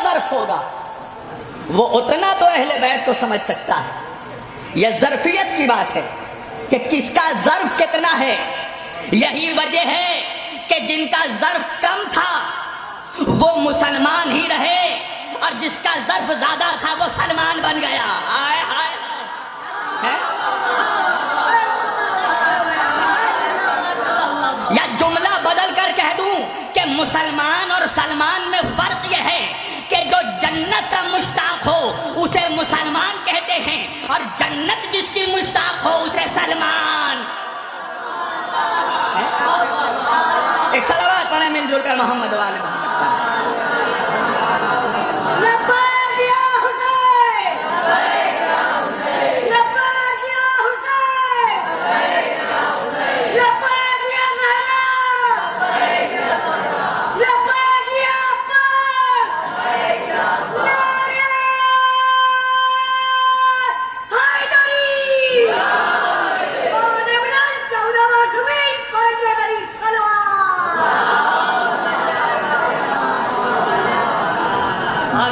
ظرف ہوگا وہ اتنا تو اہل بیت کو سمجھ سکتا ہے. یہ ظرفیت کی بات ہے کہ کس کا ظرف کتنا ہے. یہی وجہ ہے کہ جن کا ظرف کم تھا وہ مسلمان ہی رہے اور جس کا ظرف زیادہ تھا وہ سلمان بن گیا. ہائے ہائے یا جملہ بدل کر کہہ دوں کہ مسلمان اور سلمان میں فرق یہ ہے کہ جو جنت کا مشتاق ہو اسے مسلمان کہتے ہیں اور جنت جس کی مشتاق ہو اسے سلمان. ایک صلوات پڑھیں مل جل کر محمد والے محمد.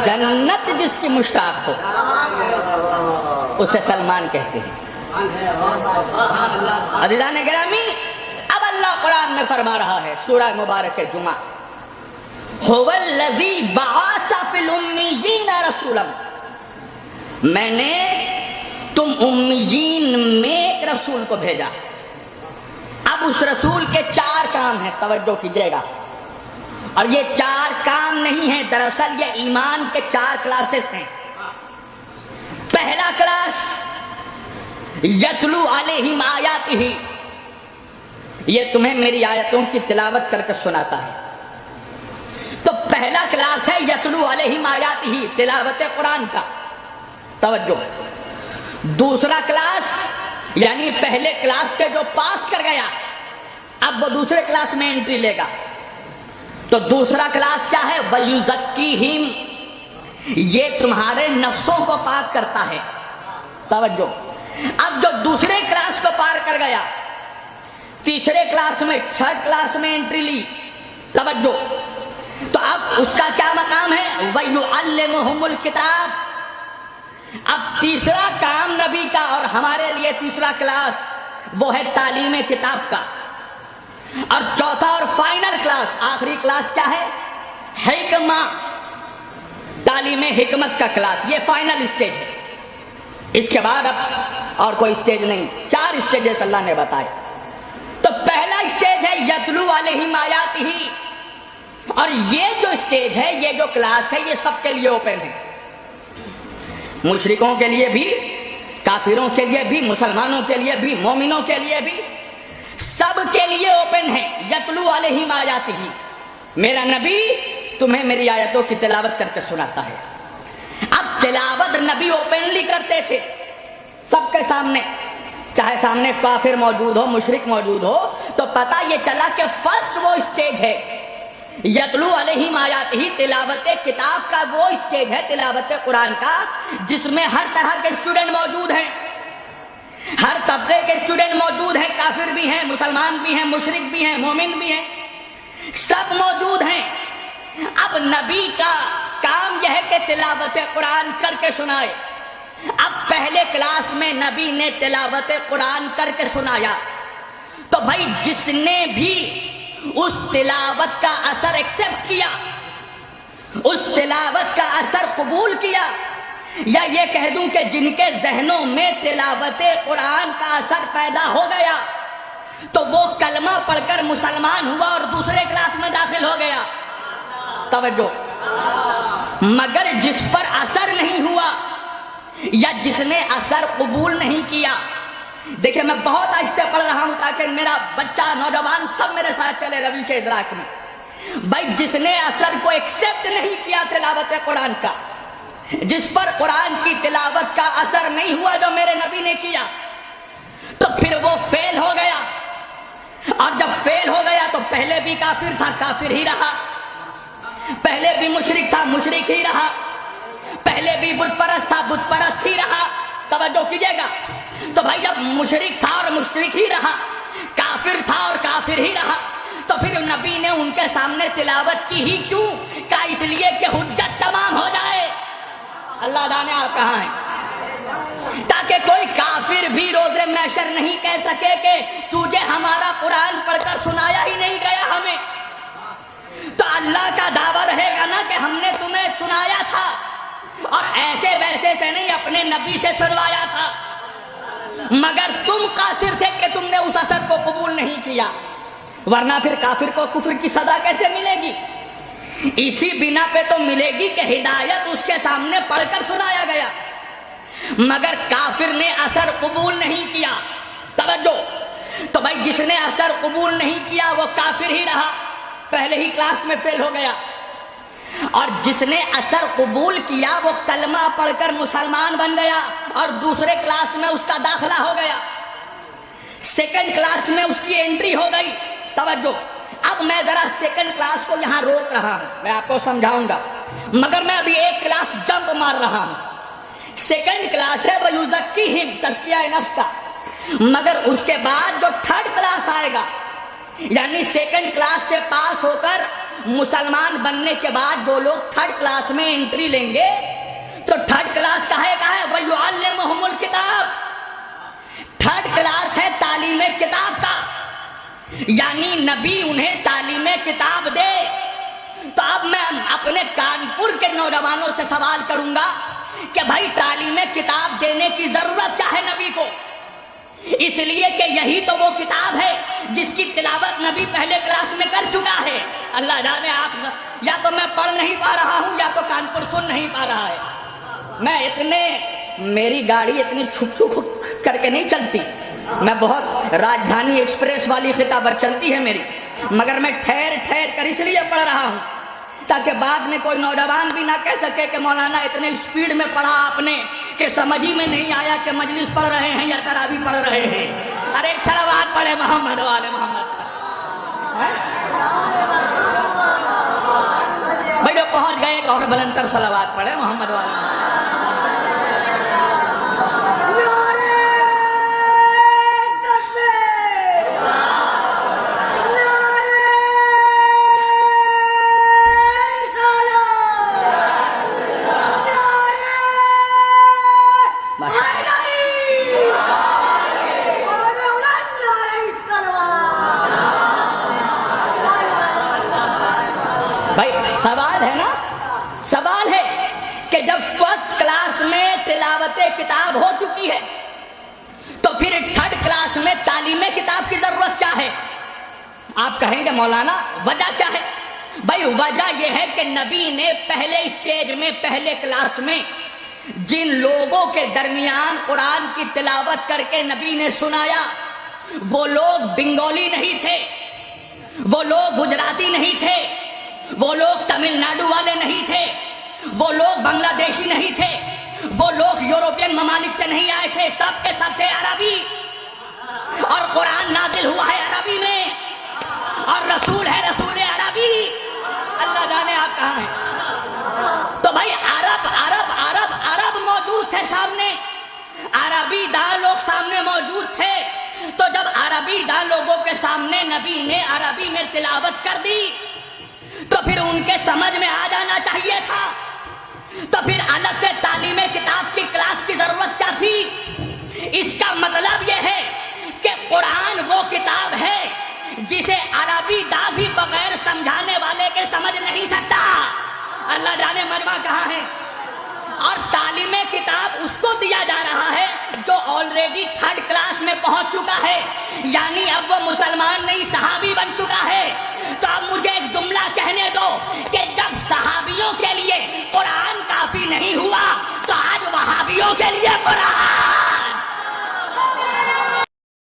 جنت جس کی مشتاق ہو اسے سلمان کہتے ہیں. عزیزان گرامی اب اللہ قرآن میں فرما رہا ہے سورہ مبارک جمعہ هو الذی بعث فی الامیین رسولا. میں نے تم امیین میں ایک رسول کو بھیجا. اب اس رسول کے 4 کام ہیں توجہ کیجیے گا اور یہ 4 کام نہیں ہیں دراصل یہ ایمان کے 4 کلاسز ہیں. پہلا کلاس یتلو علیہم آیاتہ یہ تمہیں میری آیتوں کی تلاوت کر کے سناتا ہے. تو پہلا کلاس ہے یتلو علیہم آیاتہ تلاوت قرآن کا. توجہ. دوسرا کلاس یعنی پہلے کلاس سے جو پاس کر گیا اب وہ دوسرے کلاس میں انٹری لے گا. تو دوسرا کلاس کیا ہے وَيُزَكِّيهِمْ یہ تمہارے نفسوں کو پاک کرتا ہے. توجہ. اب جو دوسرے کلاس کو پار کر گیا تیسرے کلاس میں 3rd کلاس میں انٹری لی. توجہ. تو اب اس کا کیا مقام ہے وَيُعَلِّمُهُمُ الْكِتَابَ. اب تیسرا کام نبی کا اور ہمارے لیے تیسرا کلاس وہ ہے تعلیم کتاب کا. اور چوتھا اور فائنل کلاس آخری کلاس کیا ہے حکمہ تعلیم حکمت کا کلاس. یہ فائنل اسٹیج ہے. اس کے بعد اب اور کوئی اسٹیج نہیں. 4 اسٹیجز اللہ نے بتائے. تو پہلا اسٹیج ہے یتلو علیہم آیاتہ اور یہ جو اسٹیج ہے یہ جو کلاس ہے یہ سب کے لیے اوپن ہے. مشرکوں کے لیے بھی کافروں کے لیے بھی مسلمانوں کے لیے بھی مومنوں کے لیے بھی سب کے لیے اوپن ہے. یتلو علیہم آیاتہ میرا نبی تمہیں میری آیتوں کی تلاوت کر کے سناتا ہے. اب تلاوت نبی اوپنلی کرتے تھے سب کے سامنے چاہے سامنے کافر موجود ہو مشرک موجود ہو تو پتہ یہ چلا کہ فرسٹ وہ اسٹیج ہے یتلو علیہم آیاتہ تلاوت کتاب کا. وہ اسٹیج ہے تلاوت قرآن کا جس میں ہر طرح کے اسٹوڈنٹ موجود ہیں ہر طبقے کے اسٹوڈنٹ موجود ہیں. کافر بھی ہیں مسلمان بھی ہیں مشرک بھی ہیں مومن بھی ہیں سب موجود ہیں. اب نبی کا کام یہ ہے کہ تلاوت قرآن کر کے سنائے. اب پہلے کلاس میں نبی نے تلاوت قرآن کر کے سنایا تو بھائی جس نے بھی اس تلاوت کا اثر ایکسپٹ کیا اس تلاوت کا اثر قبول کیا یا یہ کہہ دوں کہ جن کے ذہنوں میں تلاوت قرآن کا اثر پیدا ہو گیا تو وہ کلمہ پڑھ کر مسلمان ہوا اور دوسرے کلاس میں داخل ہو گیا. توجہ. مگر جس پر اثر نہیں ہوا یا جس نے اثر قبول نہیں کیا دیکھیں میں بہت آہستہ پڑھ رہا ہوں تاکہ میرا بچہ نوجوان سب میرے ساتھ چلے روی کے ادراک میں. بھائی جس نے اثر کو ایکسپٹ نہیں کیا تلاوت قرآن کا جس پر قرآن کی تلاوت کا اثر نہیں ہوا جو میرے نبی نے کیا تو پھر وہ فیل ہو گیا. اور جب فیل ہو گیا تو پہلے بھی کافر تھا کافر ہی رہا پہلے بھی مشرک تھا مشرک ہی رہا پہلے بھی بت پرست تھا بت پرست ہی رہا. توجہ کیجیے گا. تو بھائی جب مشرک تھا اور مشرک ہی رہا کافر تھا اور کافر ہی رہا تو پھر نبی نے ان کے سامنے تلاوت کی ہی کیوں؟ کہا اس لیے کہ حجت تمام ہو اللہ جانے آپ کہاں ہیں، تاکہ کوئی کافر بھی روز محشر نہیں کہہ سکے کہ تجھے ہمارا قرآن پڑھ کر سنایا ہی نہیں گیا ہمیں۔ تو اللہ کا دعویٰ رہے گا نا کہ ہم نے تمہیں سنایا تھا، اور ایسے ویسے سے نہیں، اپنے نبی سے سنوایا تھا، مگر تم قاصر تھے کہ تم نے اس اثر کو قبول نہیں کیا، ورنہ پھر کافر کو کفر کی سزا کیسے ملے گی؟ اسی بنا پہ تو ملے گی کہ ہدایت اس کے سامنے پڑھ کر سنایا گیا، مگر کافر نے اثر قبول نہیں کیا۔ توجہ، تو بھائی جس نے اثر قبول نہیں کیا وہ کافر ہی رہا، پہلے ہی کلاس میں فیل ہو گیا، اور جس نے اثر قبول کیا وہ کلمہ پڑھ کر مسلمان بن گیا اور دوسرے کلاس میں اس کا داخلہ ہو گیا، سیکنڈ کلاس میں اس کی انٹری ہو گئی۔ توجہ، اب میں ذرا سیکنڈ کلاس کو یہاں روک رہا ہوں، میں آپ کو سمجھاؤں گا، مگر میں ابھی ایک کلاس جمپ مار رہا ہوں۔ سیکنڈ کلاس ہے وَيُزَكِّيهِمْ، تزکیہ نفس کا، مگر اس کے بعد جو تھرڈ کلاس آئے گا، یعنی سیکنڈ کلاس سے پاس ہو کر مسلمان بننے کے بعد وہ لوگ تھرڈ کلاس میں انٹری لیں گے، تو تھرڈ کلاس کہا ہے وَيُعَلِّمُهُمُ الْكِتَابَ، تھرڈ کلاس ہے تعلیم کتاب کا، یعنی نبی انہیں تعلیم کتاب دے۔ تو اب میں اپنے کانپور کے نوجوانوں سے سوال کروں گا کہ بھائی تعلیم کتاب دینے کی ضرورت کیا ہے نبی کو؟ اس لیے کہ یہی تو وہ کتاب ہے جس کی تلاوت نبی پہلے کلاس میں کر چکا ہے۔ اللہ جانے آپ، یا تو میں پڑھ نہیں پا رہا ہوں یا تو کانپور سن نہیں پا رہا ہے۔ میری گاڑی اتنی چھک چھک کر کے نہیں چلتی، میں بہت راجدھانی ایکسپریس والی خطہ پر چلتی ہے میری، مگر میں ٹھہر ٹھہر کر اس لیے پڑھ رہا ہوں تاکہ بعد میں کوئی نوجوان بھی نہ کہہ سکے کہ مولانا اتنے اسپیڈ میں پڑھا آپ نے کہ سمجھ ہی میں نہیں آیا کہ مجلس پڑھ رہے ہیں یا تراویح پڑھ رہے ہیں۔ ارے ایک صلوات پڑھے محمد والے محمد۔ بھائی جو پہنچ گئے ایک اور بلندر صلوات پڑھے محمد والے۔ بھائی سوال ہے نا، سوال ہے کہ جب فرسٹ کلاس میں تلاوت کتاب ہو چکی ہے تو پھر تھرڈ کلاس میں تعلیم کتاب کی ضرورت کیا ہے؟ آپ کہیں گے مولانا وجہ کیا ہے؟ بھائی وجہ یہ ہے کہ نبی نے پہلے اسٹیج میں، پہلے کلاس میں جن لوگوں کے درمیان قرآن کی تلاوت کر کے نبی نے سنایا، وہ لوگ بنگالی نہیں تھے، وہ لوگ گجراتی نہیں تھے، وہ لوگ تمل ناڈو والے نہیں تھے، وہ لوگ بنگلہ دیشی نہیں تھے، وہ لوگ یوروپین ممالک سے نہیں آئے تھے، سب کے سب تھے عربی، اور قرآن نازل ہوا ہے عربی میں، اور رسول ہے رسول عربی۔ اللہ جانے آپ کہاں ہیں۔ تو بھائی عرب عرب عرب عرب موجود تھے سامنے، عربی دان لوگ سامنے موجود تھے، تو جب عربی دان لوگوں کے سامنے نبی نے عربی میں تلاوت کر دی تو پھر ان کے سمجھ میں آ جانا چاہیے تھا، تو پھر الگ سے تعلیم کتاب کی کلاس کی ضرورت کیا تھی؟ اس کا مطلب یہ ہے کہ قرآن وہ کتاب ہے جسے عربی دا بھی بغیر سمجھانے والے کے سمجھ نہیں سکتا۔ اللہ جانے مجمع کہاں ہے۔ اور تعلیم کتاب اس کو دیا جا رہا ہے جو آلریڈی تھرڈ کلاس میں پہنچ چکا ہے، یعنی اب وہ مسلمان نہیں صحابی بن چکا ہے۔ تو اب مجھے ایک جملہ کہنے دو کہ جب صحابیوں کے لیے قرآن کافی نہیں ہوا تو آج وہابیوں کے لیے قرآن